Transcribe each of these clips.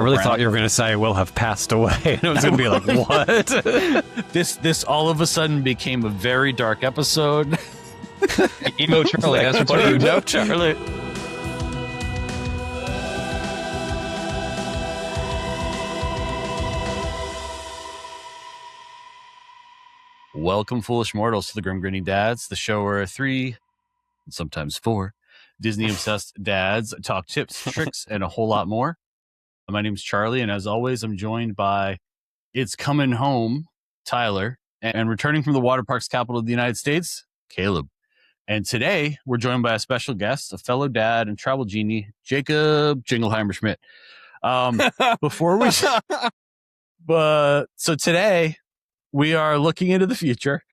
I really thought you were going to say will have passed away. And it was going to be like, what? This all of a sudden became a very dark episode. Emo Charlie, that's what you know, Charlie. Welcome, foolish mortals, to the Grim Grinning Dads, the show where 3, and sometimes 4, Disney-obsessed dads talk tips, tricks, and a whole lot more. My name's Charlie, and as always, I'm joined by It's Coming Home, Tyler, and returning from the water parks capital of the United States, Caleb. And today, we're joined by a special guest, a fellow dad and travel genie, Jacob Jingleheimer Schmidt. So today, we are looking into the future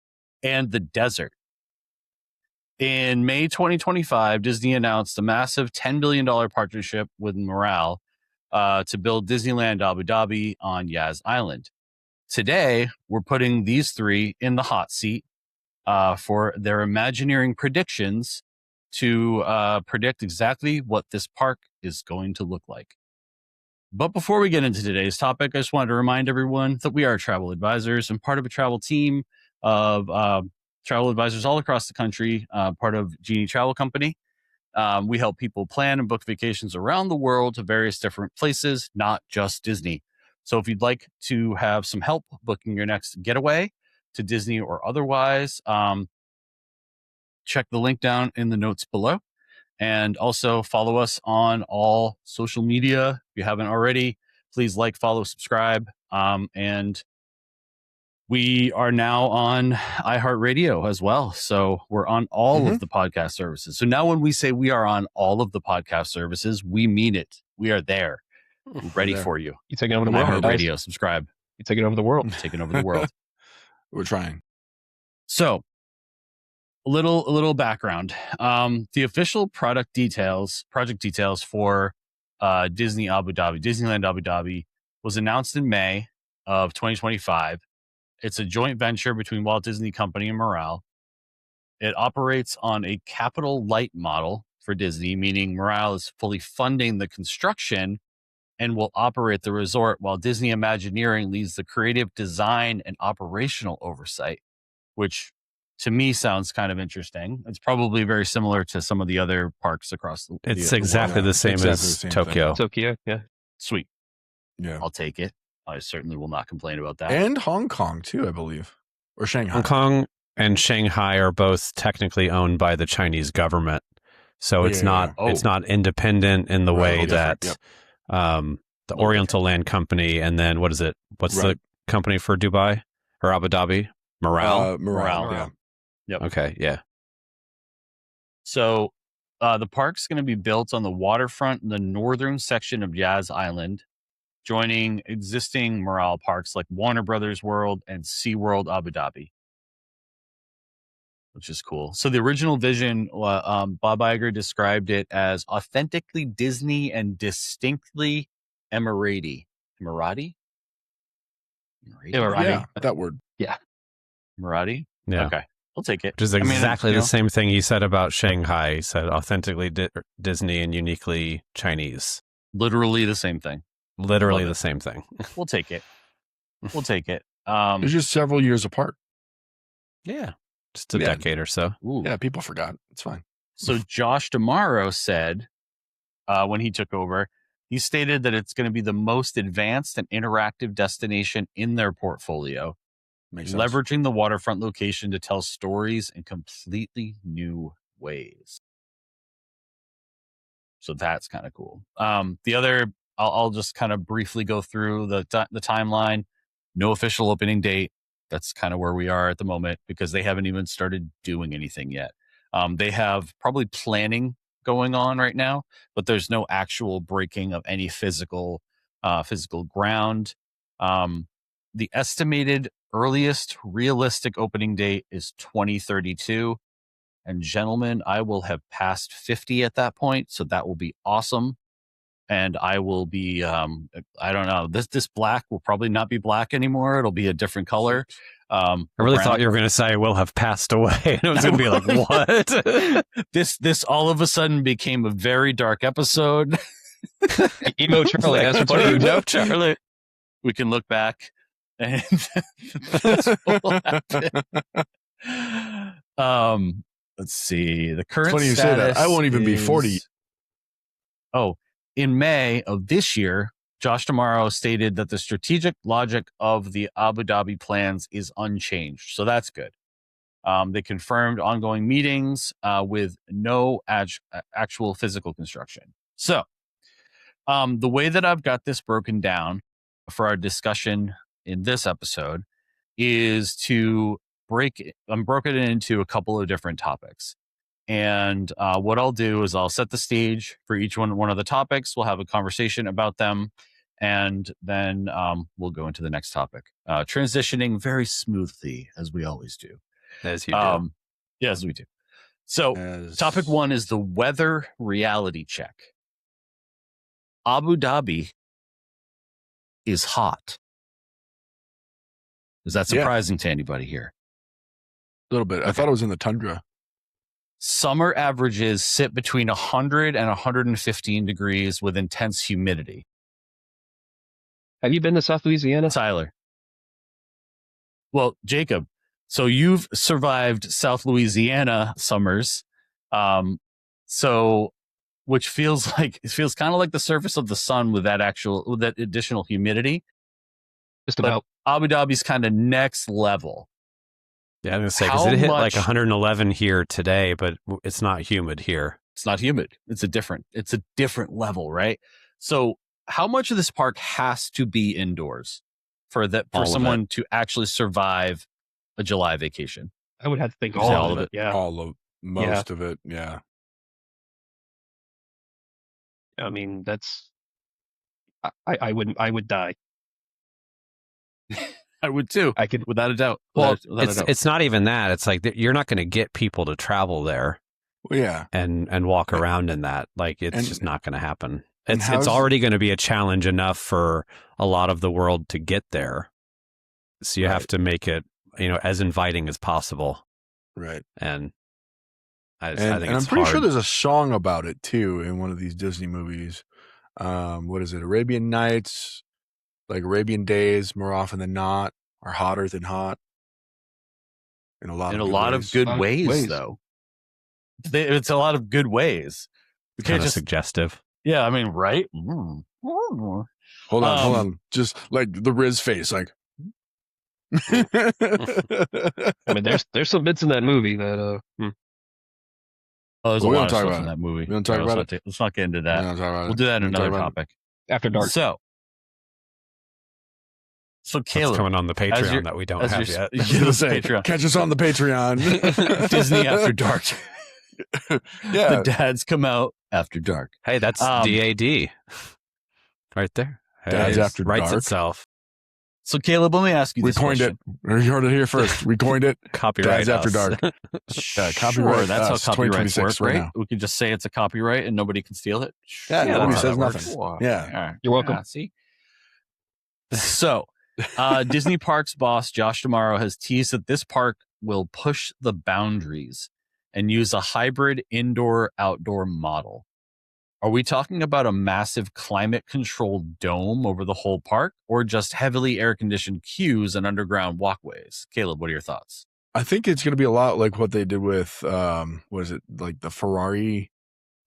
and the desert. In May 2025, Disney announced a massive $10 billion partnership with Miral to build Disneyland Abu Dhabi on Yas Island. Today, we're putting these three in the hot seat for their Imagineering predictions to predict exactly what this park is going to look like. But before we get into today's topic, I just wanted to remind everyone that we are travel advisors and part of a travel team of travel advisors all across the country, part of Genie Travel Company. We help people plan and book vacations around the world to various different places, not just Disney. So if you'd like to have some help booking your next getaway to Disney or otherwise, check the link down in the notes below. And also follow us on all social media. If you haven't already, please like, follow, subscribe. And we are now on iHeartRadio as well. So we're on all of the podcast services. So now when we say we are on all of the podcast services, we mean it. We are there. We're ready for you. You taking over the world. iHeartRadio, subscribe. You taking over the world. Taking over the world. We're trying. So a little background. The official project details for Disneyland Abu Dhabi was announced in May of 2025. It's a joint venture between Walt Disney Company and Miral. It operates on a capital light model for Disney, meaning Miral is fully funding the construction and will operate the resort, while Disney Imagineering leads the creative design and operational oversight, which to me sounds kind of interesting. It's probably very similar to some of the other parks across the world. It's exactly the same as Tokyo. Tokyo, yeah. Sweet. Yeah. I'll take it. I certainly will not complain about that. And Hong Kong too, I believe. Or Shanghai. Hong Kong and Shanghai are both technically owned by the Chinese government. So it's not independent in the way that the Oriental Land Company, and then what is it? What's the company for Dubai or Abu Dhabi? Miral. Miral. Yeah. Yep. Okay. Yeah. So the park's going to be built on the waterfront in the northern section of Yas Island, joining existing Miral parks like Warner Brothers World and SeaWorld Abu Dhabi, which is cool. So the original vision, Bob Iger described it as authentically Disney and distinctly Emirati. Emirati? Yeah, that word. Yeah. Emirati? Yeah. Okay. I'll take it. Which is exactly the same thing he said about Shanghai. He said authentically Disney and uniquely Chinese. Literally the same thing. Literally the same thing. We'll take it. We'll take it. It's just several years apart. Yeah. Just a decade or so. Ooh. Yeah, people forgot. It's fine. So Josh D'Amaro said when he took over, he stated that it's going to be the most advanced and interactive destination in their portfolio, leveraging the waterfront location to tell stories in completely new ways. So that's kind of cool. The other, I'll just kind of briefly go through the timeline. No official opening date. That's kind of where we are at the moment because they haven't even started doing anything yet. They have probably planning going on right now, but there's no actual breaking of any physical ground. The estimated earliest realistic opening date is 2032. And gentlemen, I will have passed 50 at that point, so that will be awesome. And I will be, I don't know, this black will probably not be black anymore. It'll be a different color. I really thought you were going to say will have passed away. And it was going to be like, what? This all of a sudden became a very dark episode. Emo Charlie, that's What do you returned. know, Charlie? We can look back and that's what will happen. Let's see. The current funny you say that. status I won't even be 40. is- Oh, in May of this year, Josh Tomorrow stated that the strategic logic of the Abu Dhabi plans is unchanged. So that's good. They confirmed ongoing meetings with no actual physical construction. So the way that I've got this broken down for our discussion in this episode is to I'm broken it into a couple of different topics. And what I'll do is I'll set the stage for each one of the topics. We'll have a conversation about them, and then we'll go into the next topic, transitioning very smoothly as we always do. As you do. Yes, we do. So topic 1 is the weather reality check. Abu Dhabi is hot. Is that surprising to anybody here? A little bit. I thought it was in the tundra. Summer averages sit between 100 and 115 degrees with intense humidity. Have you been to South Louisiana? Tyler. Well, Jacob, so you've survived South Louisiana summers. Which feels kind of like the surface of the sun with that additional humidity. Just But about. Abu Dhabi's kind of next level. Yeah, I'm going to say, because How it hit much- like 111 here today, but it's not humid here. It's not humid. It's a different level, right? So how much of this park has to be indoors for All of someone to actually survive a July vacation? I would have to think Say all of it. Yeah. Most of it. Yeah. I mean, that's. I would die. I would too. I could. Without a doubt. Well, Without a doubt. it's not even that. It's like you're not going to get people to travel there Well, yeah. and walk around in that. Like it's just not going to happen. and It's how's- already going to be a challenge enough for a lot of the world to get there. So you have Right. to make it, as inviting as possible. Right. And I And, think and it's I'm pretty hard. sure there's a song about it too in one of these Disney movies. What is it? Arabian Nights, like Arabian Days, more often than not, are hotter than hot. In a lot in of a good lot ways. of good ways, ways. though. It's a lot of good ways. We Kind can't of just, suggestive. yeah, I mean, right? Hold on. Just like the Riz face, like. I mean, there's some bits in that movie that Oh, there's We a don't lot of talk stuff about in it. that movie. We don't talk let's about not let's not get into that. No, talk about We'll it. do that in We'll talk another about it. topic. after dark. So That's Caleb, coming on the as Patreon your- that we don't as have your- yet. I was gonna say, Patreon. catch us on the Patreon. Disney After Dark. Yeah. The dads come out after dark. Hey, that's DAD right there. Hey, Dads it After writes Dark? itself. So Caleb, let me ask you We this coined question. it. You heard it here first. We coined it. Copyright Dads After us. Dark. Sure, copyright that's us, how copyrights 2026 work, right right? now. We can just say it's a copyright and nobody can steal it. Yeah, Yeah, nobody that's how says that works. nothing. Yeah. You're welcome. See? So, Disney Parks boss Josh Tomorrow has teased that this park will push the boundaries and use a hybrid indoor-outdoor model. Are we talking about a massive climate-controlled dome over the whole park, or just heavily air-conditioned queues and underground walkways? Caleb, what are your thoughts? I think it's going to be a lot like what they did with, what is it, like the Ferrari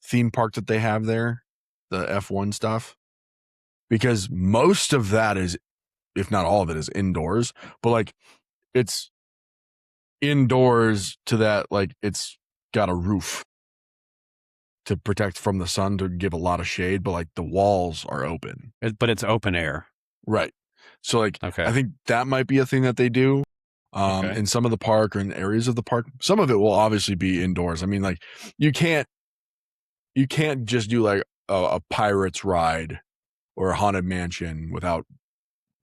theme park that they have there, the F1 stuff. Because most of that is, if not all of it, is indoors. But like, it's indoors to that, like, it's got a roof to protect from the sun to give a lot of shade, but like the walls are open. But it's open air. Right. So like, Okay. I think that might be a thing that they do Okay. in some of the park or in areas of the park. Some of it will obviously be indoors. I mean, like you can't just do like a pirate's ride or a haunted mansion without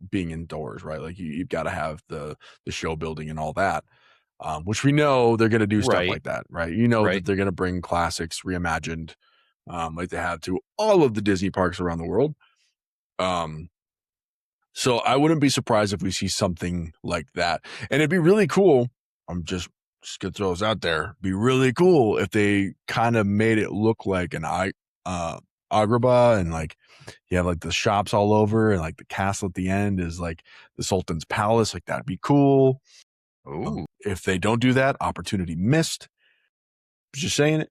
being indoors, right? Like you've got to have the show building and all that. Which we know they're going to do stuff Right. like that, right? You know Right. that they're going to bring classics reimagined, like they have to all of the Disney parks around the world. So I wouldn't be surprised if we see something like that, and it'd be really cool. I'm just gonna throw this out there. Be really cool if they kind of made it look like an Agrabah, and like you have like the shops all over, and like the castle at the end is like the Sultan's palace. Like that'd be cool. If they don't do that, opportunity missed. Just saying it.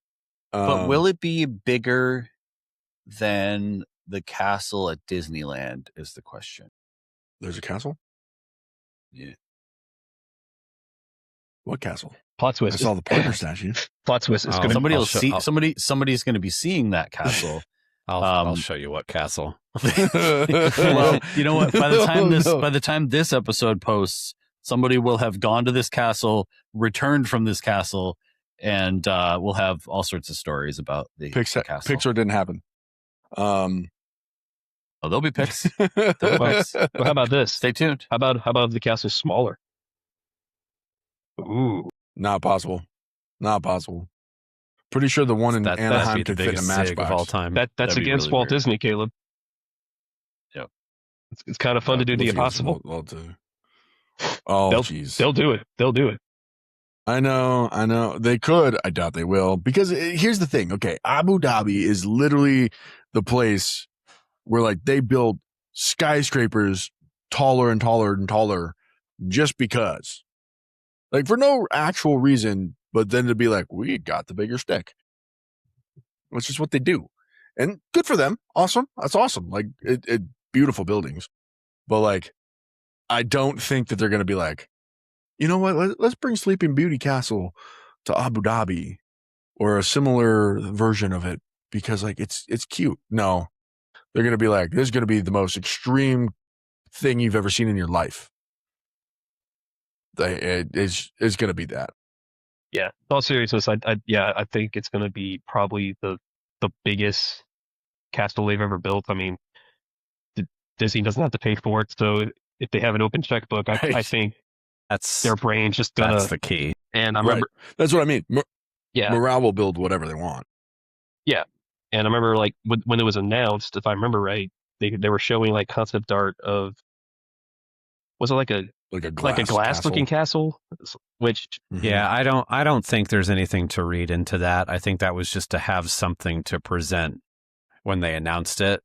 But will it be bigger than the castle at Disneyland is the question. There's a castle? Yeah. What castle? Plot twist. I saw the Parker statue. Plot twist. It's gonna somebody will see. Somebody's going to be seeing that castle. I'll show you what castle. Well, you know what? By the time this episode posts, somebody will have gone to this castle, returned from this castle, and we'll have all sorts of stories about the castle. Pixar didn't happen. There'll be pics. Well, how about this? Stay tuned. How about the castle smaller? Ooh, not possible. Pretty sure the one in Anaheim could fit in a matchbox of all time. That's against really Walt Disney, Caleb. Yep. It's kind of fun to do the impossible. Oh, jeez. They'll do it. I know. They could. I doubt they will. Because here's the thing. Okay, Abu Dhabi is literally the place where like they build skyscrapers taller and taller and taller just because. Like for no actual reason, but then to be like, we got the bigger stick. Which is what they do. And good for them. Awesome. That's awesome. Like it beautiful buildings. But like, I don't think that they're going to be like, you know what? Let's bring Sleeping Beauty Castle to Abu Dhabi or a similar version of it because like it's cute. No, they're going to be like, this is going to be the most extreme thing you've ever seen in your life. It's going to be that. Yeah. In all seriousness, I think it's going to be probably the biggest castle they've ever built. I mean, Disney doesn't have to pay for it, so if they have an open checkbook, I think that's their brain's just gonna. That's the key. And I remember, that's what I mean. Yeah, Miral will build whatever they want. Yeah, and I remember like when it was announced, if I remember right, they were showing like concept art of, was it like a glass looking castle? Which yeah, I don't think there's anything to read into that. I think that was just to have something to present when they announced it.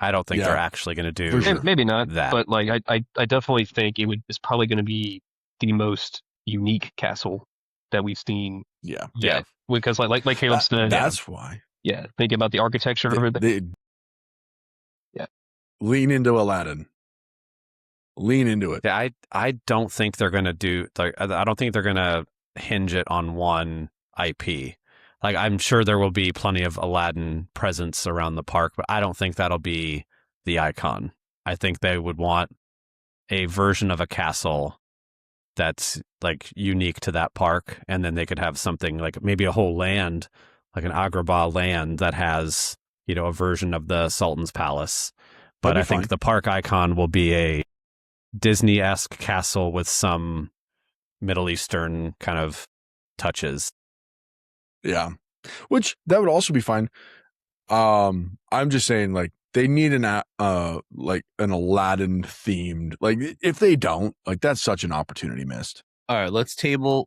I don't think they're actually going to do maybe not that. But like I definitely think it's probably going to be the most unique castle that we've seen. Yeah. Because like Caleb said, that's why. Yeah, think about the architecture over there. Lean into Aladdin. Lean into it. Yeah, I don't think they're going to do. Like, I don't think they're going to hinge it on one IP. Like, I'm sure there will be plenty of Aladdin presence around the park, but I don't think that'll be the icon. I think they would want a version of a castle that's like unique to that park, and then they could have something like maybe a whole land, like an Agrabah land that has, a version of the Sultan's palace. But I think the park icon will be a Disney-esque castle with some Middle Eastern kind of touches. Yeah, which that would also be fine. I'm just saying, like, they need an Aladdin themed. Like, if they don't, like, that's such an opportunity missed. All right, let's table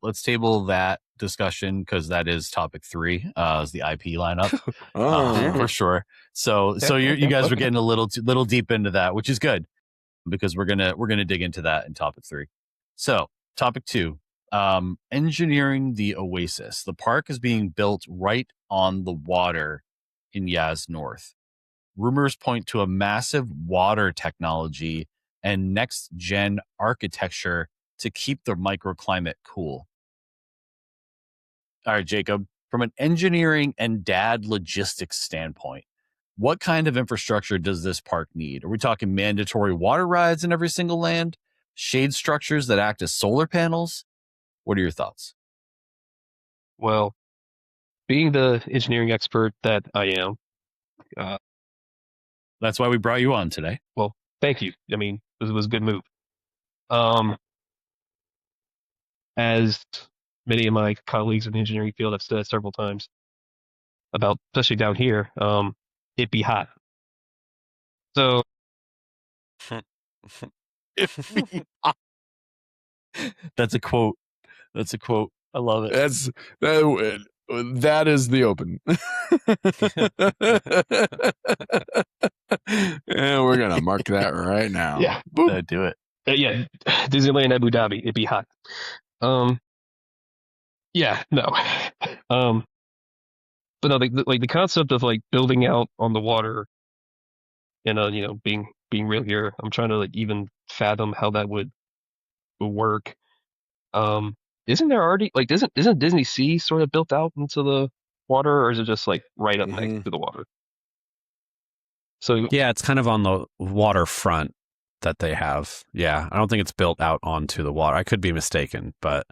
that discussion because that is topic 3. Is the IP lineup for sure. So you guys were getting a little deep into that, which is good because we're gonna dig into that in topic 3. So topic 2. Engineering the Oasis. The park is being built right on the water in Yas North. Rumors point to a massive water technology and next-gen architecture to keep the microclimate cool. All right, Jacob, from an engineering and dad logistics standpoint, what kind of infrastructure does this park need? Are we talking mandatory water rides in every single land? Shade structures that act as solar panels? What are your thoughts? Well, being the engineering expert that I am, that's why we brought you on today. Well, thank you. I mean, it was a good move. As many of my colleagues in the engineering field have said several times about, especially down here, it'd be hot. So That's a quote. I love it. That is the open. And we're gonna mark that right now. Yeah, do it. Yeah, Disneyland Abu Dhabi. It'd be hot. Yeah, no. But no, like the concept of like building out on the water and being real here. I'm trying to like even fathom how that would work. Isn't there already like isn't Disney Sea sort of built out into the water, or is it just like right up next to the water? So yeah, it's kind of on the waterfront that they have. Yeah, I don't think it's built out onto the water. I could be mistaken, but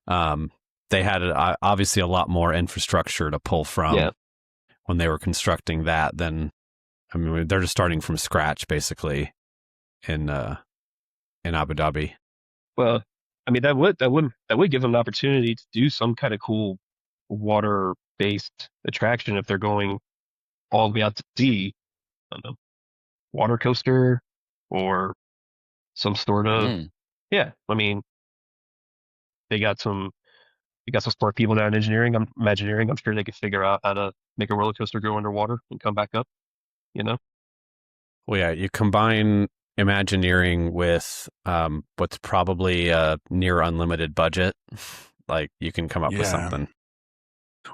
they had obviously a lot more infrastructure to pull from when they were constructing that. Than I mean, they're just starting from scratch basically in Abu Dhabi. Well, I mean that would give them an opportunity to do some kind of cool water-based attraction if they're going all the way out to sea. I don't know, water coaster or some sort of yeah. I mean, they got some smart people down in Imagineering. I'm sure they could figure out how to make a roller coaster go underwater and come back up. Well, yeah, you combine Imagineering with what's probably a near unlimited budget. Like you can come up with something.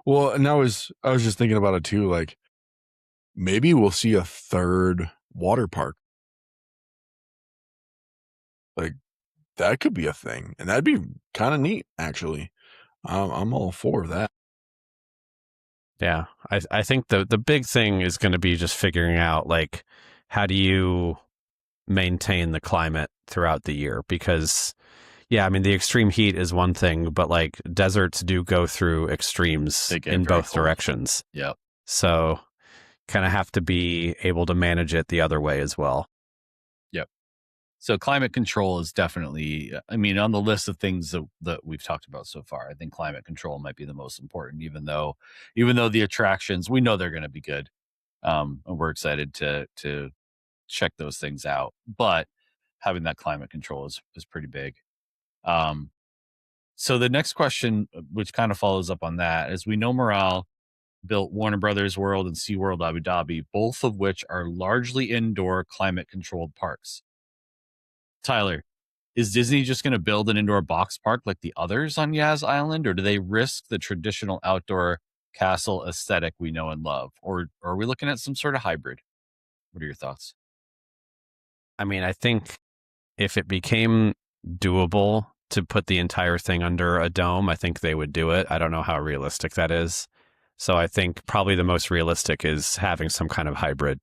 Well, and I was just thinking about it too. Like maybe we'll see a third water park. Like that could be a thing, and that'd be kind of neat, actually. I'm all for that. Yeah, I think the big thing is going to be just figuring out like how do you maintain the climate throughout the year, because yeah, I mean the extreme heat is one thing, but like deserts do go through extremes in both directions. Yep. So kind of have to be able to manage it the other way as well. Yep. So climate control is definitely, I mean, on the list of things that we've talked about so far, I think climate control might be the most important, even though the attractions, we know they're going to be good. And we're excited to check those things out, but having that climate control is pretty big. So the next question, which kind of follows up on that, is we know Miral built Warner Brothers World and SeaWorld Abu Dhabi, both of which are largely indoor climate controlled parks. Tyler, is Disney just going to build an indoor box park like the others on Yas Island, or do they risk the traditional outdoor castle aesthetic we know and love? Or are we looking at some sort of hybrid? What are your thoughts? I mean, I think if it became doable to put the entire thing under a dome, I think they would do it. I don't know how realistic that is. So I think probably the most realistic is having some kind of hybrid.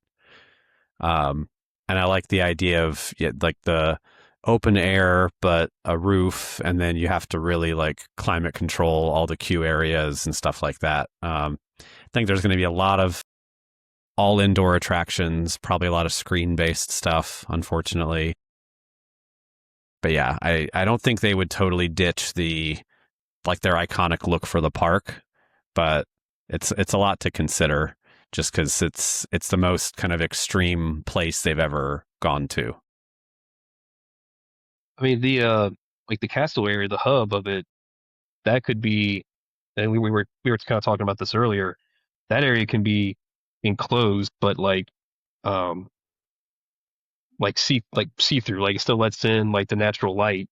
And I like the idea of like the open air, but a roof, and then you have to really like climate control all the queue areas and stuff like that. I think there's going to be a lot of all indoor attractions, probably a lot of screen-based stuff, unfortunately. But yeah, I don't think they would totally ditch their iconic look for the park, but it's a lot to consider just because it's the most kind of extreme place they've ever gone to. I mean, the castle area, the hub of it, that could be, and we were kind of talking about this earlier. That area can be enclosed, but see through, like it still lets in like the natural light.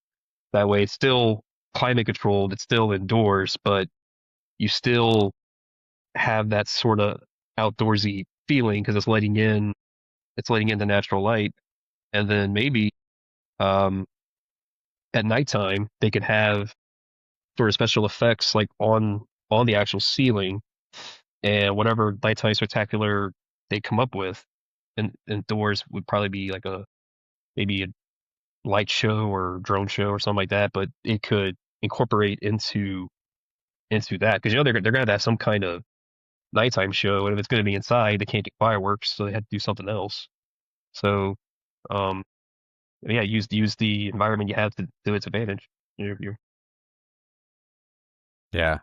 That way, it's still climate controlled. It's still indoors, but you still have that sort of outdoorsy feeling because it's letting in the natural light. And then maybe at nighttime they could have sort of special effects like on the actual ceiling, and whatever nighttime spectacular they come up with, and indoors would probably be like maybe a light show or drone show or something like that, but it could incorporate into that, because they're gonna have some kind of nighttime show, and if it's going to be inside, they can't get fireworks, so they had to do something else. So, yeah, use the environment you have to its advantage. Yeah,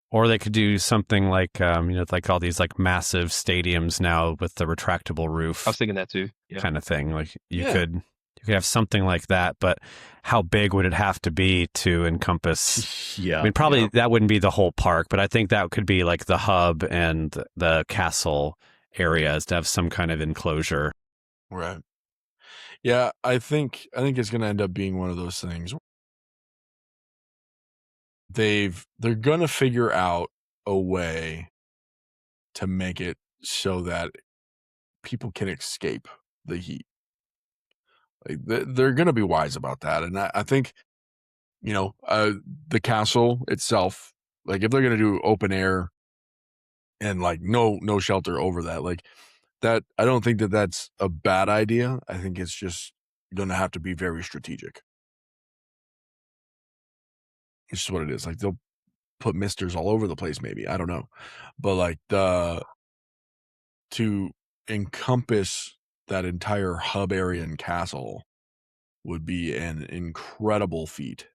or they could do something like like all these like massive stadiums now with the retractable roof. I was thinking that too. Yeah. Kind of thing. Like you could could have something like that, but how big would it have to be to encompass? Yeah. I mean, probably that wouldn't be the whole park, but I think that could be like the hub and the castle areas to have some kind of enclosure. Right. Yeah, I think it's going to end up being one of those things. They're going to figure out a way to make it so that people can escape the heat. Like they're going to be wise about that, and I think, the castle itself, like if they're going to do open air and like no shelter over that, like that, I don't think that that's a bad idea. I think it's just going to have to be very strategic. It's just what it is. Like they'll put misters all over the place, maybe. I don't know. But like to encompass that entire hub area and castle would be an incredible feat.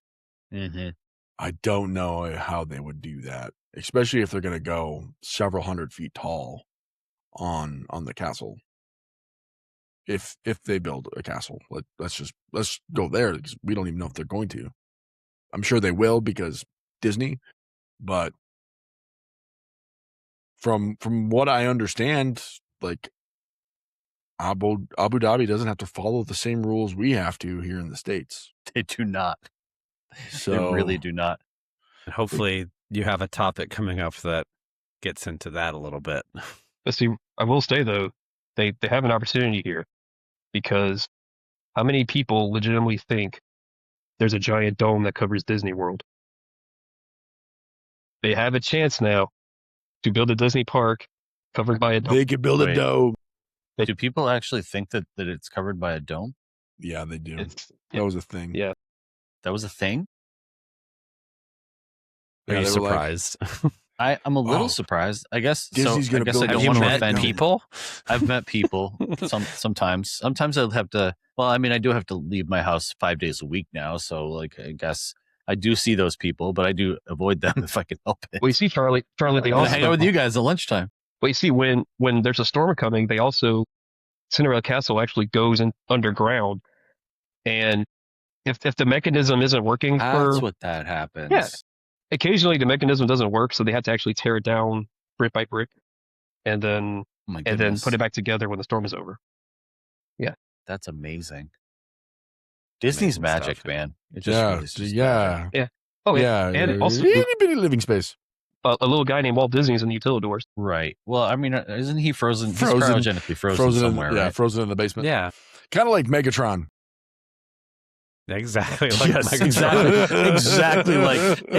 Mm-hmm. I don't know how they would do that, especially if they're going to go several hundred feet tall on the castle. If they build a castle, let's go there, because we don't even know if they're going to. I'm sure they will because Disney, but from what I understand, like Abu Dhabi doesn't have to follow the same rules we have to here in the States. They do not. So They really do not. Hopefully you have a topic coming up that gets into that a little bit. But see, I will say though, they have an opportunity here, because how many people legitimately think there's a giant dome that covers Disney World? They have a chance now to build a Disney park covered by a dome. They could build a dome. Do people actually think that it's covered by a dome? Yeah, they do. Yeah. That was a thing. Yeah. That was a thing? Are you they were like, surprised? I'm a little surprised. I guess Disney's so. I gonna guess build I Have don't you want to met offend people? I've met people sometimes. Sometimes I'll have to. Well, I mean, I do have to leave my house 5 days a week now, so like I guess I do see those people, but I do avoid them if I can help it. Well, you see, Charlie, they I also hang out with you guys at lunchtime. Well, you see, when there's a storm coming, they also Cinderella Castle actually goes in underground, and if the mechanism isn't working, That's what that happens. Yeah. Occasionally the mechanism doesn't work, so they have to actually tear it down brick by brick, and then Oh my and then goodness. put it back together when the storm is over. That's amazing. Disney's Amazing magic, stuff. man. It just Yeah, really is just yeah, magic. Oh yeah. and also itty bitty living space. a little guy named Walt Disney's in the Utilidors. Right. Well, I mean, isn't he frozen? He's Frozen- cryogenically frozen somewhere, right? frozen in the basement. Yeah, Kind of like Megatron. exactly. Like Yes, Megatron.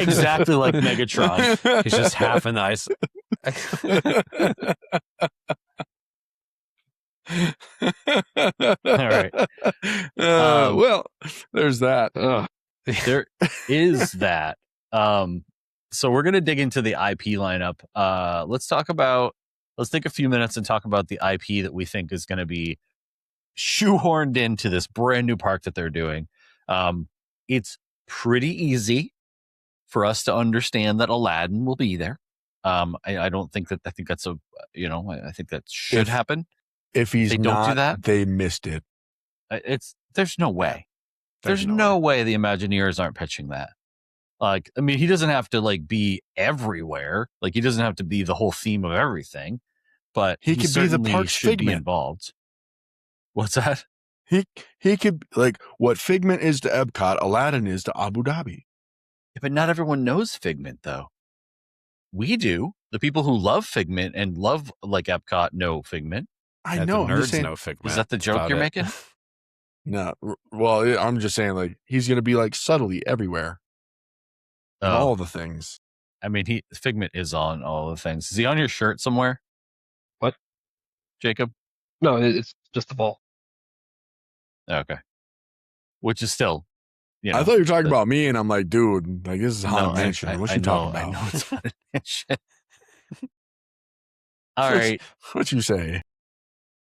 exactly like Megatron. He's just half in the ice. All right. Well, there's that. There is that. So we're gonna dig into the IP lineup. Let's take a few minutes and talk about the IP that we think is going to be shoehorned into this brand new park that they're doing. It's pretty easy for us to understand that Aladdin will be there. I don't think that. I think that's I think that should happen. If he's They don't do that? they missed it. There's no way. There's no way the Imagineers aren't pitching that. Like, I mean, he doesn't have to like be everywhere. Like, he doesn't have to be the whole theme of everything, but He could be the certainly park's should be Figment. involved. What's that? He could, like, what Figment is to Epcot, Aladdin is to Abu Dhabi. Yeah, but not everyone knows Figment, though. We do. The people who love Figment and love like Epcot know Figment. I Yeah, know. the I'm just nerds saying, know Figment. Is that the joke About you're it. making? no. Well, I'm just saying, like, he's gonna be like subtly everywhere. in Oh, all the things. I mean, Figment is on all the things. Is he on your shirt somewhere? What? Jacob? No, it's just the ball. Okay. Which is still, I thought you were talking about me, and I'm like, dude, like this is Haunted Mansion. What you talking about? I know it's Haunted Mansion. All right. What you say?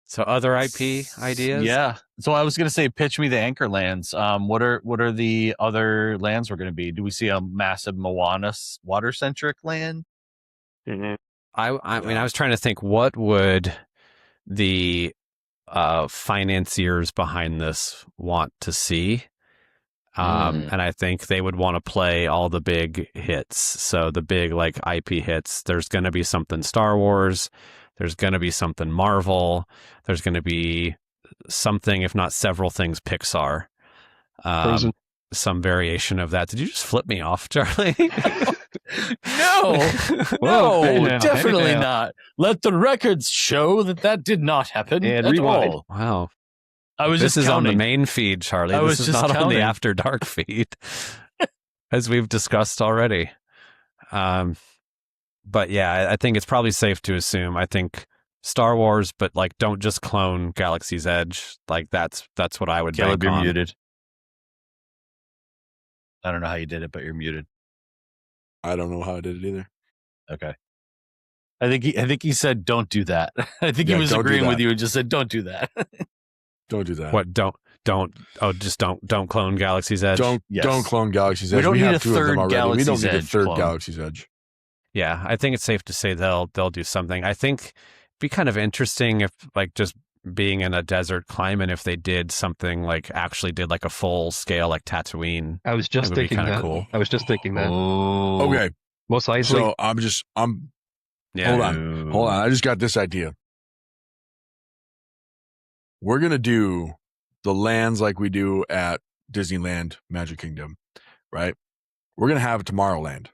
So other IP ideas? Yeah. So I was going to say, pitch me the anchor lands. What are the other lands we're going to be? Do we see a massive Moana water centric land? Mm-hmm. I mean, I was trying to think, what would the financiers behind this want to see. And I think they would want to play all the big hits. So the big like IP hits, there's going to be something Star Wars. There's going to be something Marvel. There's going to be something, if not several things, Pixar. Some variation of that. Did you just flip me off, Charlie? No, definitely not. Let the records show that did not happen and at rewind. all. Wow. This is counting. On the main feed, Charlie. This is not on the After Dark feed, as we've discussed already. But yeah, I think it's probably safe to assume. I think Star Wars, but like, don't just clone Galaxy's Edge. Like that's what I would. Caleb, you're muted. I don't know how you did it, but you're muted. I don't know how I did it either. Okay. I think he said, "Don't do that." I think he was agreeing with you and just said, "Don't do that." Don't do that. What? Don't. Just don't clone Galaxy's Edge. Don't clone Galaxy's Edge. We don't need have a two of them third already. Galaxy's We don't need a Edge third clone. Galaxy's Edge. Yeah, I think it's safe to say they'll do something. I think it'd be kind of interesting if, like, just being in a desert climate, if they did something like actually did like a full scale like Tatooine. I was just thinking that. Cool. I was just thinking that. Oh. Okay. Most likely. So Yeah. Hold on. I just got this idea. We're going to do the lands like we do at Disneyland Magic Kingdom, right? We're going to have Tomorrowland.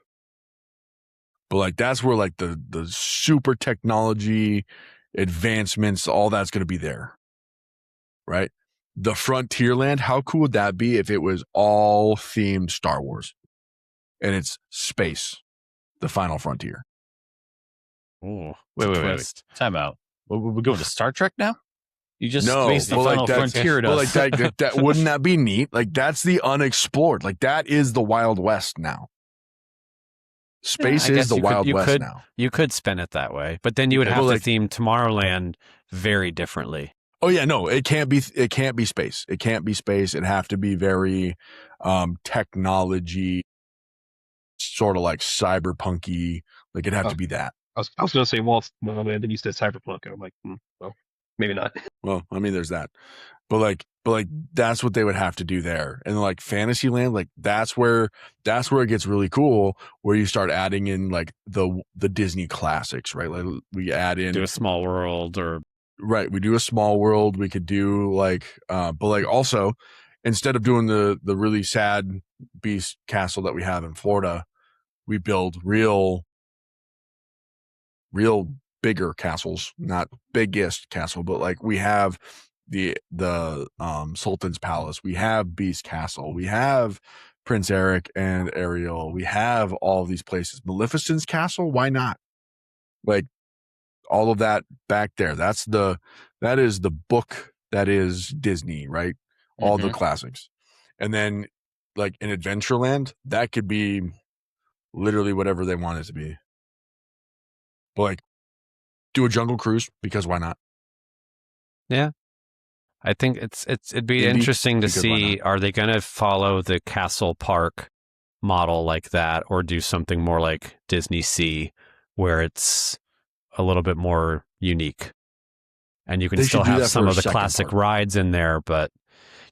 But like, that's where like the super technology advancements, all that's going to be there, right? The Frontierland, how cool would that be if it was all themed Star Wars and it's space, the final frontier? Oh, wait. Time out. We're going to Star Trek now? You just no, spaced the final frontier to us. Like that wouldn't that be neat? Like that's the unexplored. Like that is the Wild West now. Space is the Wild West now. You could spin it that way, but then you would have to theme Tomorrowland very differently. Oh yeah, no, it can't be space. It can't be space. It'd have to be very technology, sort of like cyberpunky. Like it'd have to be that. I was going to say Walt, no, man. Then you said cyberpunk. I'm like, well, maybe not. Well, I mean, there's that, but like that's what they would have to do there. And like Fantasyland, like that's where it gets really cool, where you start adding in like the Disney classics, right? Like we add in do a Small World, or right, we do a Small World. We could do like, but like also instead of doing the really sad beast castle that we have in Florida, we build real bigger castles, not biggest castle, but like we have the Sultan's Palace, we have Beast Castle, we have Prince Eric and Ariel, we have all these places. Maleficent's Castle, why not? Like all of that back there. That is the book that is Disney, right? All the classics. And then like in Adventureland, that could be literally whatever they want it to be. But like do a Jungle Cruise, because why not? Yeah. I think it'd be interesting to see, are they going to follow the Castle Park model like that, or do something more like Disney Sea, where it's a little bit more unique? And you can still have some of the classic rides in there, but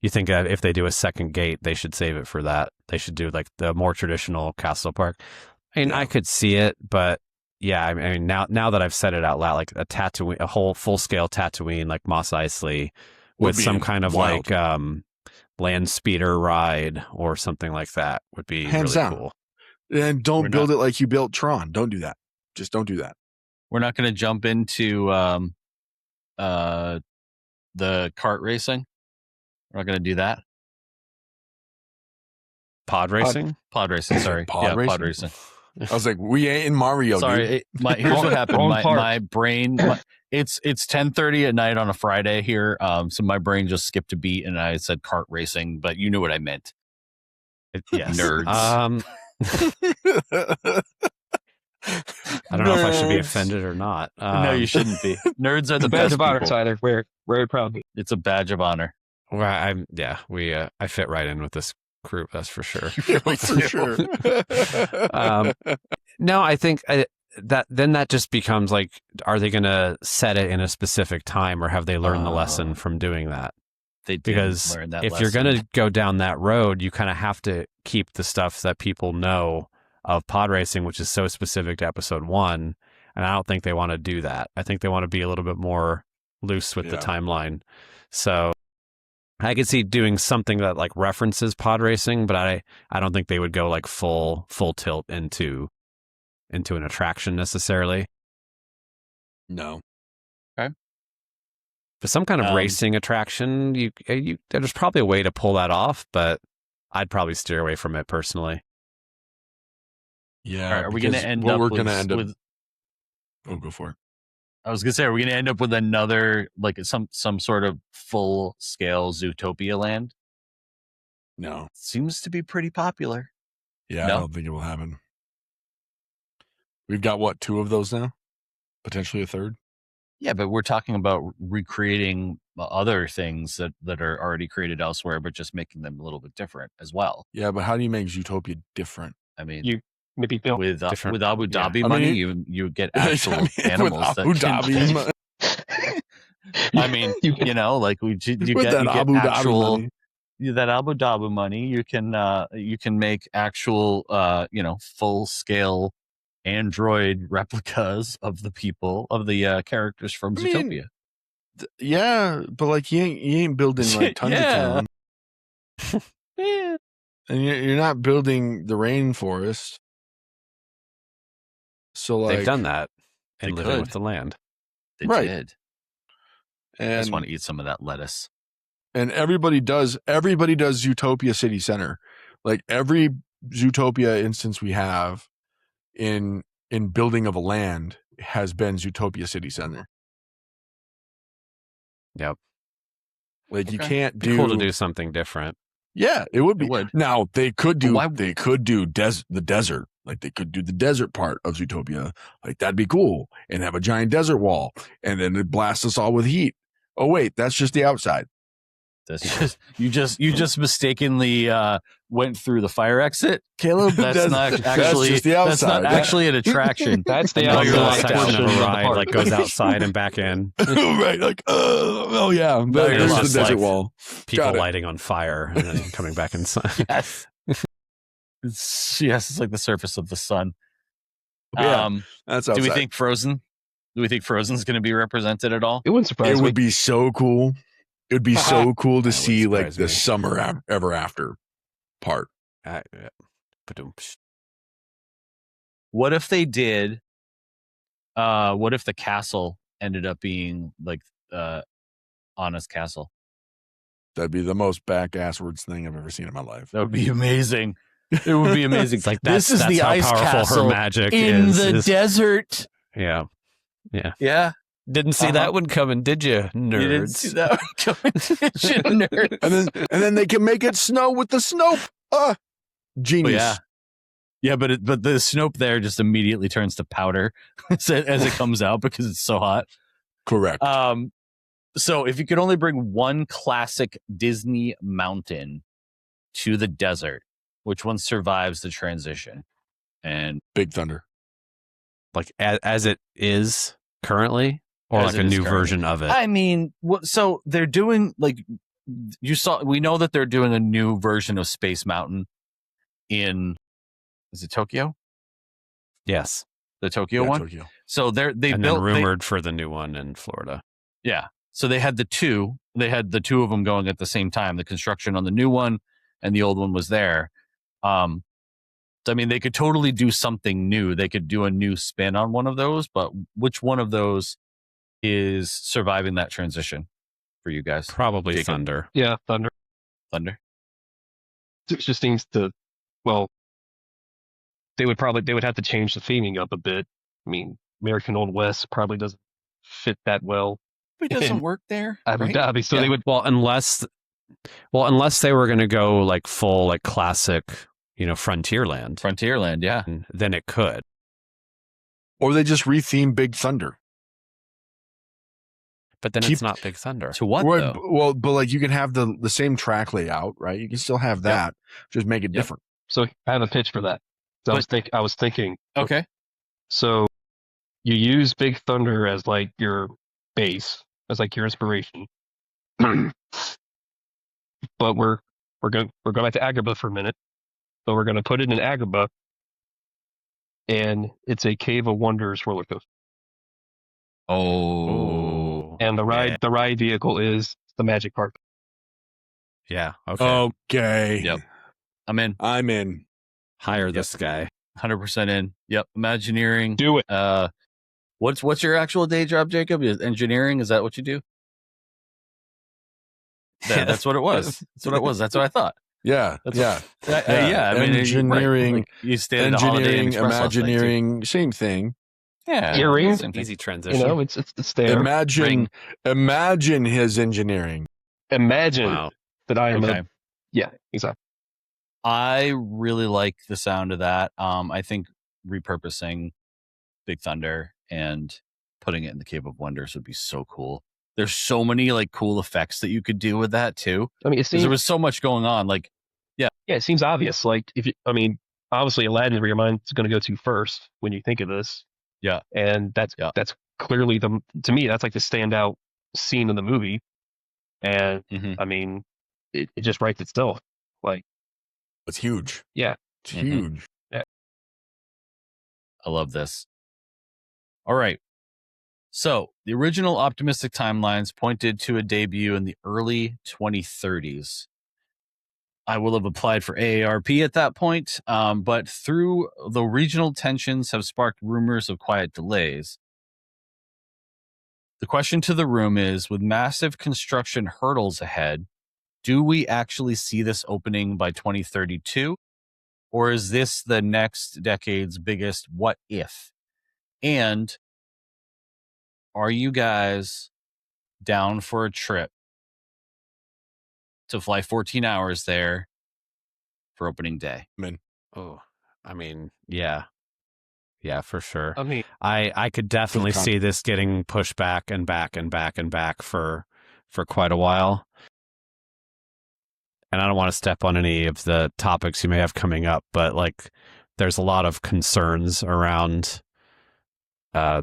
you think that if they do a second gate, they should save it for that. They should do like the more traditional Castle Park. I mean, I could see it, but yeah, I mean, now that I've said it out loud, like a whole full-scale Tatooine, like Mos Eisley, with some kind of like land speeder ride or something like that would be hands really down. Cool. And don't build it like you built Tron. Don't do that. Just don't do that. We're not going to jump into the kart racing. We're not going to do that. Pod racing? Pod racing, sorry. Pod racing. I was like, we ain't in Mario. Sorry, here's what happened. My brain, it's 10:30 at night on a Friday here, so my brain just skipped a beat and I said kart racing, but you knew what I meant. Yes. Nerds. I don't know if I should be offended or not. No, you shouldn't be. Nerds are the badge best of honor, people. Tyler. We're very proud. It's a badge of honor. Well, I fit right in with this group, that's for sure. For sure. No, I think that just becomes like, are they going to set it in a specific time, or have they learned the lesson from doing that? They did Because learn that if lesson. you're going to go down that road, you kind of have to keep the stuff that people know of pod racing, which is so specific to episode 1. And I don't think they want to do that. I think they want to be a little bit more loose with the timeline. So I could see doing something that like references pod racing, but I don't think they would go like full tilt into an attraction necessarily. No. But some kind of racing attraction, you there's probably a way to pull that off, but I'd probably steer away from it personally. Yeah. Right, are we going to end up with? Oh, go for it. I was going to say, are we going to end up with another, like some sort of full scale Zootopia land? No. Seems to be pretty popular. Yeah, no? I don't think it will happen. We've got what, 2 of those now? Potentially a 3rd? Yeah, but we're talking about recreating other things that are already created elsewhere, but just making them a little bit different as well. Yeah, but how do you make Zootopia different? I mean, you maybe build with Abu Dhabi money, you get actual animals with Abu Dhabi. I mean, you like you get Abu actual Dhabi that Abu Dhabi money. You can make actual full scale Android replicas of the people of the characters from Zootopia. Yeah, but like you ain't building like Thundertown. Yeah. And you're not building the rainforest. So like they've done that and living with the land. They did. And I just want to eat some of that lettuce. And everybody does Zootopia City Center. Like every Zootopia instance we have in building of a land has been Zootopia City Center. Yep. Like you can't do cool to do something different. Yeah, it would be. It would. Now they could do the desert. Like they could do the desert part of Zootopia. Like that'd be cool. And have a giant desert wall. And then it blasts us all with heat. Oh wait, that's just the outside. You just mistakenly went through the fire exit, Caleb. That's not actually just the outside. That's not actually an attraction. That's the outside outside portion of a ride, park. like goes outside and back in. Right, like oh yeah, there's the desert wall. People lighting on fire and then coming back inside. Yes. It's like the surface of the sun. Yeah, that's outside. Do we think Frozen? Do we think Frozen's going to be represented at all? It wouldn't surprise me. It would be so cool. It would be so cool to see like the summer ever after part. What if they did? What if the castle ended up being like Anna's castle? That'd be the most back-asswards thing I've ever seen in my life. That would be amazing. It would be amazing. It's like this is the ice castle her magic in the desert. Yeah. Didn't see that one coming, did you, nerds? You didn't see that one coming, did you, nerds? and then they can make it snow with the Snope. Genius. Yeah, but the Snope there just immediately turns to powder as it comes out because it's so hot. Correct. So if you could only bring one classic Disney mountain to the desert, which one survives the transition? And Big Thunder. Like as it is currently? Or like a new version of it? I mean, so they're doing like we know that they're doing a new version of Space Mountain is it Tokyo? Yes. The Tokyo one? Tokyo. So they and built then rumored for the new one in Florida. Yeah. So they had the two of them going at the same time, the construction on the new one and the old one was there. I mean, they could totally do something new. They could do a new spin on one of those, but which one of those is surviving that transition for you guys? Probably Jacob? Thunder. Yeah, Thunder. It just seems to, they would have to change the theming up a bit. I mean, American Old West probably doesn't fit that well. It doesn't work there. Abu Dhabi, so they would. Unless they were going to go like full like classic, Frontierland, yeah. Then it could. Or they just retheme Big Thunder. But then it's not Big Thunder. To what, though? Well, but like you can have the same track layout, right? You can still have that, just make it different. So I have a pitch for that. I was thinking. Okay. So you use Big Thunder as like your base, as like your inspiration. But we're going back to Agrabah for a minute. So we're gonna put it in Agrabah, and it's a Cave of Wonders roller coaster. Oh, and the ride vehicle is the Magic Carpet. Yeah. Okay. Okay. Yep. I'm in. Hire this guy. 100% in. Yep. Imagineering. Do it. What's your actual day job, Jacob? Is engineering? Is that what you do? That's what it was. That's what it was. That's what I thought. Yeah. Yeah. I mean, engineering, right. You stayed at the Holiday Inn Express last night, too. Imagineering, same thing. Yeah. Earrings. Easy transition. You know, it's there. Imagine his engineering. Imagine that I am Okay. Yeah, exactly. I really like the sound of that. I think repurposing Big Thunder and putting it in the Cave of Wonders would be so cool. There's so many like cool effects that you could do with that too. I mean, there was so much going on. Like, yeah, it seems obvious. Like, obviously Aladdin is where your mind's going to go to first when you think of this. Yeah, and that's clearly to me that's like the standout scene in the movie, and I mean, it just writes itself. Like, it's huge. Yeah, it's huge. Yeah, I love this. All right. So the original optimistic timelines pointed to a debut in the early 2030s. I will have applied for AARP at that point, but through the regional tensions have sparked rumors of quiet delays. The question to the room is, with massive construction hurdles ahead, do we actually see this opening by 2032? Or is this the next decade's biggest what if? And are you guys down for a trip to fly 14 hours there for opening day? Yeah, for sure. I mean, I could definitely see this getting pushed back and back and back and back for quite a while. And I don't want to step on any of the topics you may have coming up, but like, there's a lot of concerns around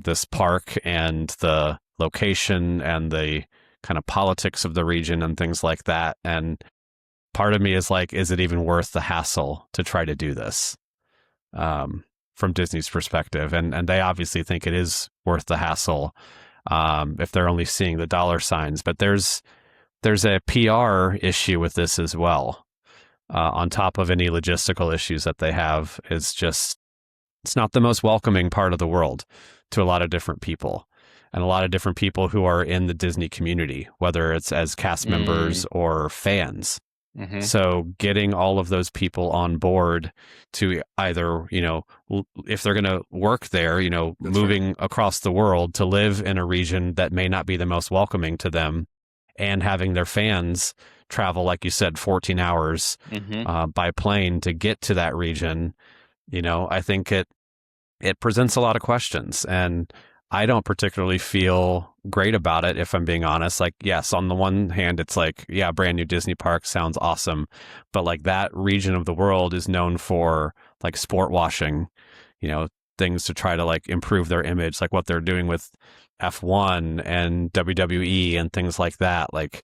this park and the location and the kind of politics of the region and things like that. And part of me is like, is it even worth the hassle to try to do this? From Disney's perspective. And they obviously think it is worth the hassle if they're only seeing the dollar signs. But there's a PR issue with this as well. On top of any logistical issues that they have, it's not the most welcoming part of the world to a lot of different people. And a lot of different people who are in the Disney community, whether it's as cast members or fans. Mm-hmm. So getting all of those people on board to either, if they're going to work there, moving across the world to live in a region that may not be the most welcoming to them, and having their fans travel, like you said, 14 hours by plane to get to that region, I think it presents a lot of questions. And I don't particularly feel great about it, if I'm being honest. Like, yes, on the one hand, it's like, yeah, brand new Disney park sounds awesome. But like, that region of the world is known for like sport washing, things to try to like improve their image, like what they're doing with F1 and WWE and things like that. Like,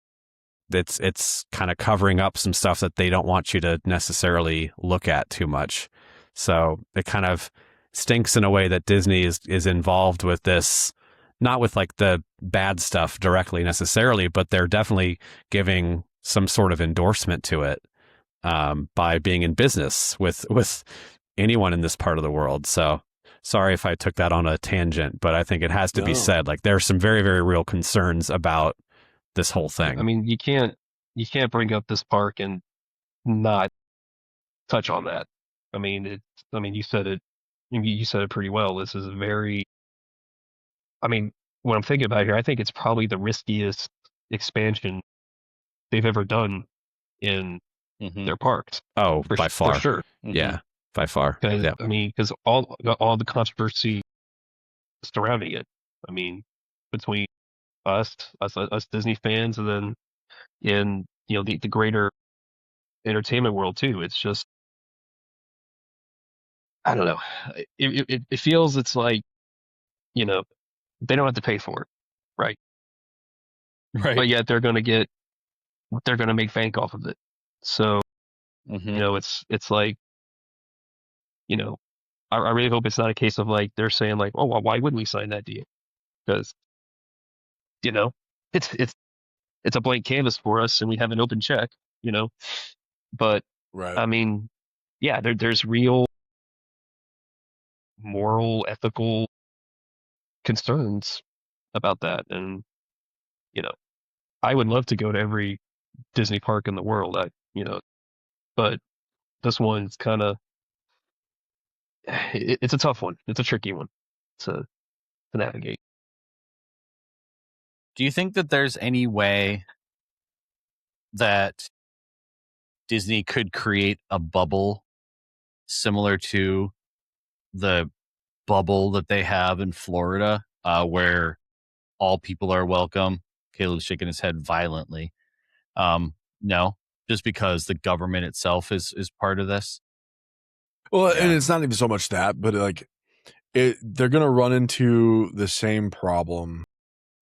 it's kind of covering up some stuff that they don't want you to necessarily look at too much. So it kind of stinks in a way that Disney is involved with this, not with like the bad stuff directly necessarily, but they're definitely giving some sort of endorsement to it by being in business with anyone in this part of the world. So sorry if I took that on a tangent, but I think it has to be said. Like, there are some very, very real concerns about this whole thing. I mean, you can't bring up this park and not touch on that. I mean, you said it. You said it pretty well. This is when I'm thinking about it here, I think it's probably the riskiest expansion they've ever done in their parks. Oh, by far. For sure. Yeah, by far. Yeah. I mean, because all the controversy surrounding it. I mean, between us Disney fans, and then in the greater entertainment world too. It's just, I don't know. It feels, it's like they don't have to pay for it, right? Right. But yet they're going to make bank off of it. So, Mm-hmm. it's like, I really hope it's not a case of like, they're saying like, oh, well, why wouldn't we sign that deal? Because, it's, it's a blank canvas for us and we have an open check, but Right. I mean, yeah, there's real moral, ethical concerns about that. And, I would love to go to every Disney park in the world, but this one's kind of, it's a tough one. It's a tricky one to navigate. Do you think that there's any way that Disney could create a bubble similar to the bubble that they have in Florida, where all people are welcome? Caleb's shaking his head violently. No, just because the government itself is part of this. Well, and it's not even so much that, but like they're going to run into the same problem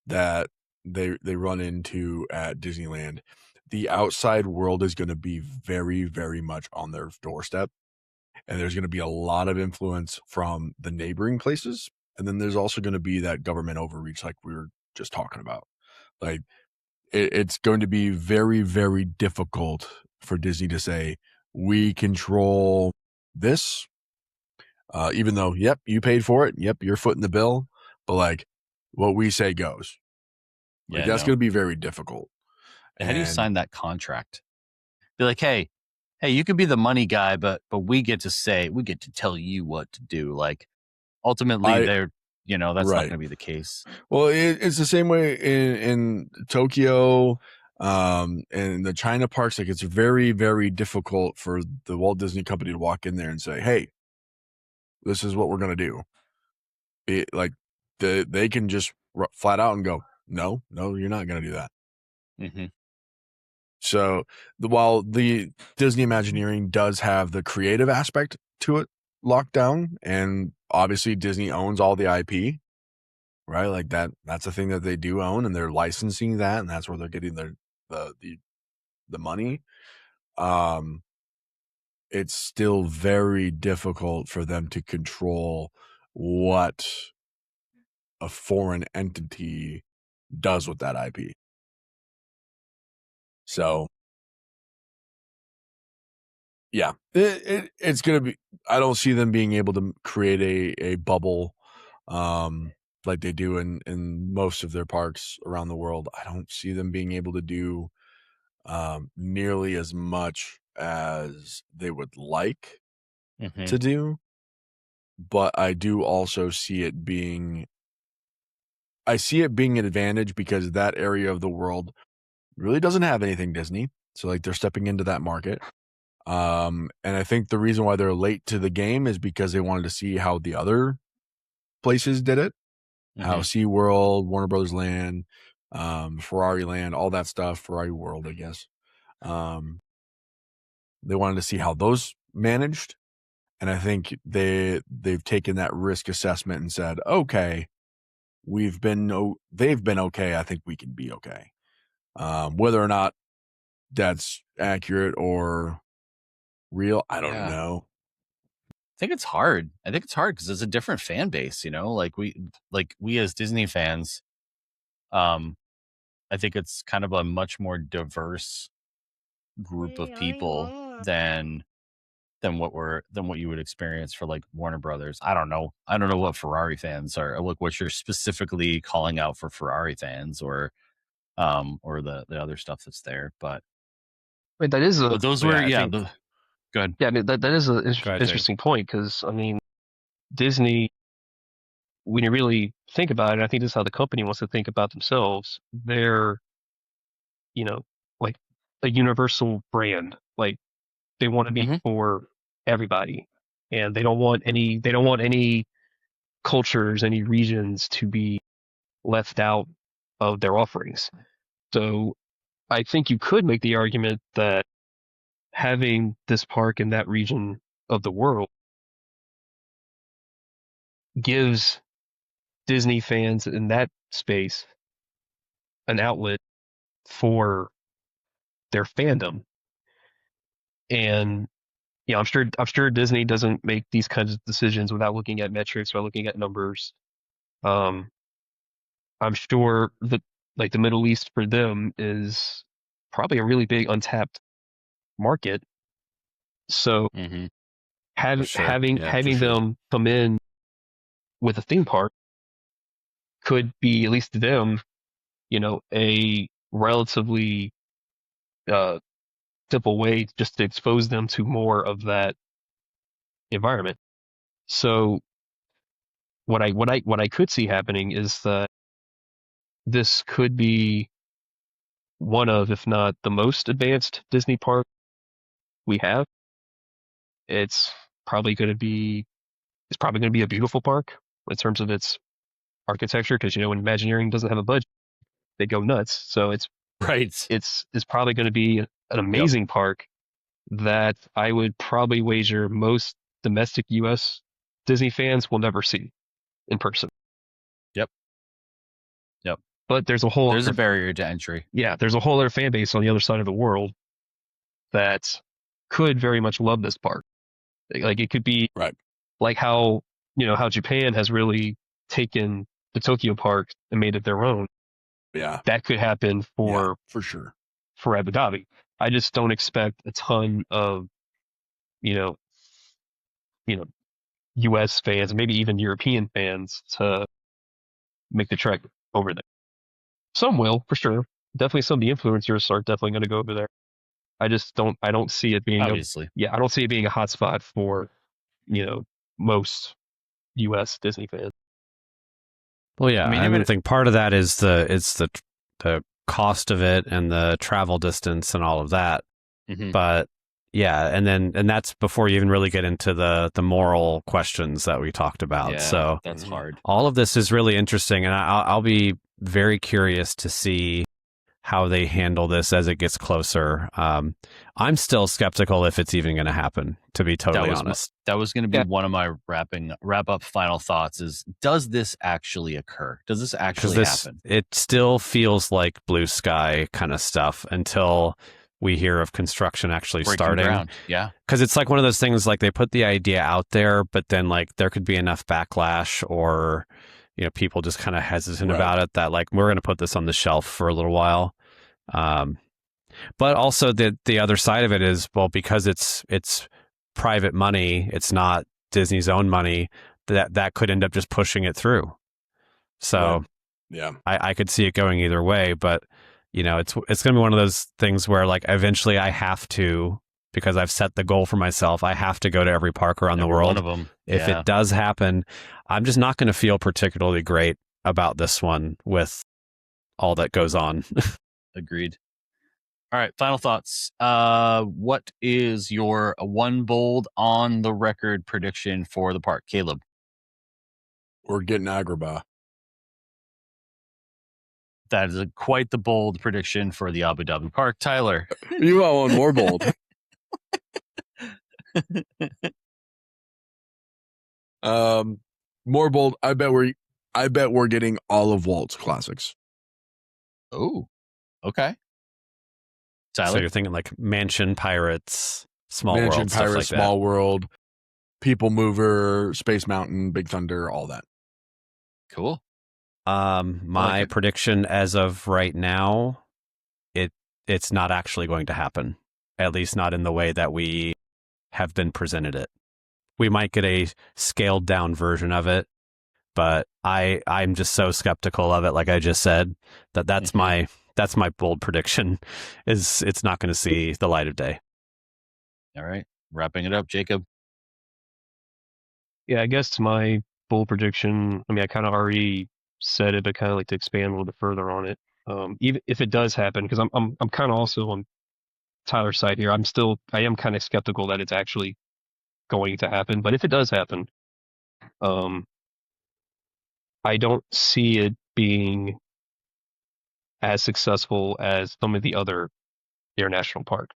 that they run into at Disneyland. The outside world is going to be very, very much on their doorstep. And there's going to be a lot of influence from the neighboring places. And then there's also going to be that government overreach like we were just talking about. Like it's going to be very, very difficult for Disney to say, we control this. Even though, yep, you paid for it. Yep, you're footing the bill. But like what we say goes. Like that's going to be very difficult. And how do you sign that contract? Be like, hey, you could be the money guy, but we get to tell you what to do. Like ultimately that's not going to be the case. Well, it's the same way in Tokyo, and the China parks. Like it's very, very difficult for the Walt Disney Company to walk in there and say, hey, this is what we're going to do. They can just flat out and go, no, you're not going to do that. Mm-hmm. So while the Disney Imagineering does have the creative aspect to it locked down, and obviously Disney owns all the IP, right? Like that's a thing that they do own, and they're licensing that, and that's where they're getting the money. It's still very difficult for them to control what a foreign entity does with that IP. So yeah, it's going to be, I don't see them being able to create a bubble like they do in most of their parks around the world. I don't see them being able to do nearly as much as they would like to do. But I do also see it being an advantage because that area of the world really doesn't have anything Disney. So like they're stepping into that market. And I think the reason why they're late to the game is because they wanted to see how the other places did it. How SeaWorld, Warner Brothers Land, Ferrari Land, all that stuff, Ferrari World, I guess. They wanted to see how those managed. And I think they've taken that risk assessment and said, okay, they've been okay. I think we can be okay. Whether or not that's accurate or real, I don't know. I think it's hard. Because it's a different fan base, like we as Disney fans, I think it's kind of a much more diverse group of people than what you would experience for like Warner Brothers. I don't know what Ferrari fans are. Look, what you're specifically calling out for Ferrari fans or the other stuff that's there. But wait, that is those were go ahead. Yeah, I mean, that is an interesting point because I mean, Disney, when you really think about it, I think this is how the company wants to think about themselves. They're, like a universal brand. Like they want to be for everybody, and they don't want any cultures, any regions to be left out of their offerings. So I think you could make the argument that having this park in that region of the world gives Disney fans in that space an outlet for their fandom. And I'm sure Disney doesn't make these kinds of decisions without looking at metrics or looking at numbers. Um, I'm sure that like the Middle East for them is probably a really big untapped market. So having them come in with a theme park could be, at least to them, a relatively simple way just to expose them to more of that environment. So what I could see happening is that this could be one of, if not the most advanced Disney park we have. It's probably going to be a beautiful park in terms of its architecture, because when Imagineering doesn't have a budget, they go nuts. So it's probably going to be an amazing park that I would probably wager most domestic U.S. Disney fans will never see in person. Yep. But there's a barrier to entry. Yeah, there's a whole other fan base on the other side of the world that could very much love this park. Like it could be like how Japan has really taken the Tokyo park and made it their own. Yeah, that could happen for sure for Abu Dhabi. I just don't expect a ton of U.S. fans, maybe even European fans, to make the trek over there. Some will, for sure. Definitely some of the influencers are definitely going to go over there. I don't see it being obviously. I don't see it being a hotspot for, most U.S. Disney fans. Well, yeah, I think part of that is the cost of it and the travel distance and all of that. But yeah, and that's before you even really get into the moral questions that we talked about. Yeah, so that's hard. All of this is really interesting, and I'll be very curious to see how they handle this as it gets closer. I'm still skeptical if it's even going to happen, to be totally honest. That was going to be one of my wrap up final thoughts is, does this actually occur? Does this actually happen? It still feels like blue sky kind of stuff until we hear of construction actually starting. Ground. Yeah. Because it's like one of those things, like they put the idea out there, but then like there could be enough backlash or people just kind of hesitant about it that like we're going to put this on the shelf for a little while. But also the other side of it is, well, because it's private money, it's not Disney's own money, that could end up just pushing it through. So I could see it going either way, but it's going to be one of those things where like eventually I have to, because I've set the goal for myself, I have to go to every park around the world. One of them. If it does happen, I'm just not going to feel particularly great about this one with all that goes on. Agreed. All right, final thoughts. What is your one bold on the record prediction for the park, Caleb? We're getting Agrabah. That is quite the bold prediction for the Abu Dhabi park, Tyler. You want one more bold? More bold. I bet we're getting all of Walt's classics. Oh, okay. Tyler? So you're thinking like Mansion, Pirates, Small World, Pirates, stuff like Small that. World, People Mover, Space Mountain, Big Thunder, all that. Cool. My prediction as of right now, it's not actually going to happen. At least not in the way that we have been presented it. We might get a scaled down version of it, but I'm just so skeptical of it. Like I just said, that's my bold prediction is it's not going to see the light of day. All right. Wrapping it up, Jacob. Yeah, I guess my bold prediction, I kind of already said it, but kind of like to expand a little bit further on it. Even if it does happen, because I'm kind of also on Tyler's side here. I am kind of skeptical that it's actually going to happen. But if it does happen, I don't see it being as successful as some of the other international parks.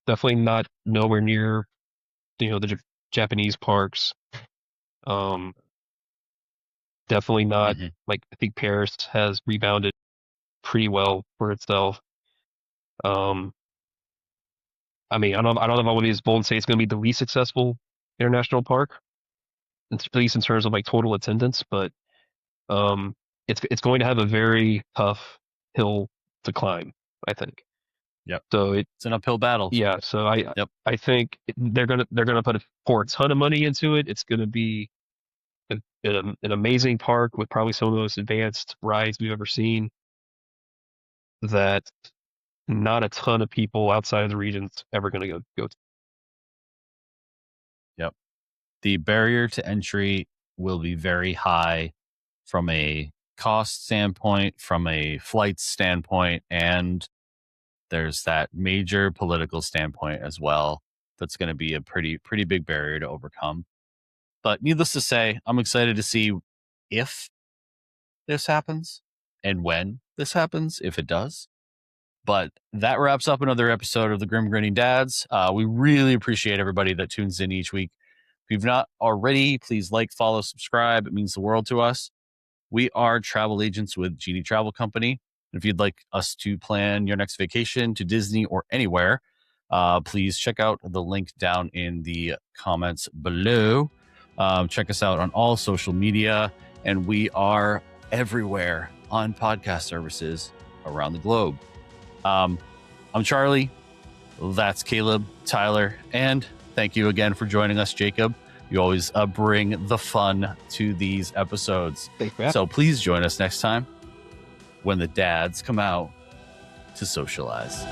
Definitely not nowhere near, the Japanese parks. Definitely not. Like, I think Paris has rebounded pretty well for itself. I mean, I don't know if I want to be as bold and say it's going to be the least successful international park, at least in terms of like total attendance, but it's going to have a very tough hill to climb, I think. Yep. So it's an uphill battle. Yeah. So I think they're gonna pour a ton of money into it. It's gonna be an amazing park with probably some of the most advanced rides we've ever seen. That not a ton of people outside of the region's ever gonna go to. Yep. The barrier to entry will be very high from a cost standpoint, from a flight standpoint, and there's that major political standpoint as well. That's going to be a pretty big barrier to overcome. But needless to say, I'm excited to see if this happens and when this happens, if it does. But that wraps up another episode of the Grim Grinning Dads. We really appreciate everybody that tunes in each week. If you've not already, please like, follow, subscribe. It means the world to us. We are travel agents with Genie Travel Company. If you'd like us to plan your next vacation to Disney or anywhere, please check out the link down in the comments below. Check us out on all social media, and we are everywhere on podcast services around the globe. I'm Charlie. That's Caleb, Tyler, and thank you again for joining us, Jacob. You always bring the fun to these episodes. So please join us next time when the dads come out to socialize.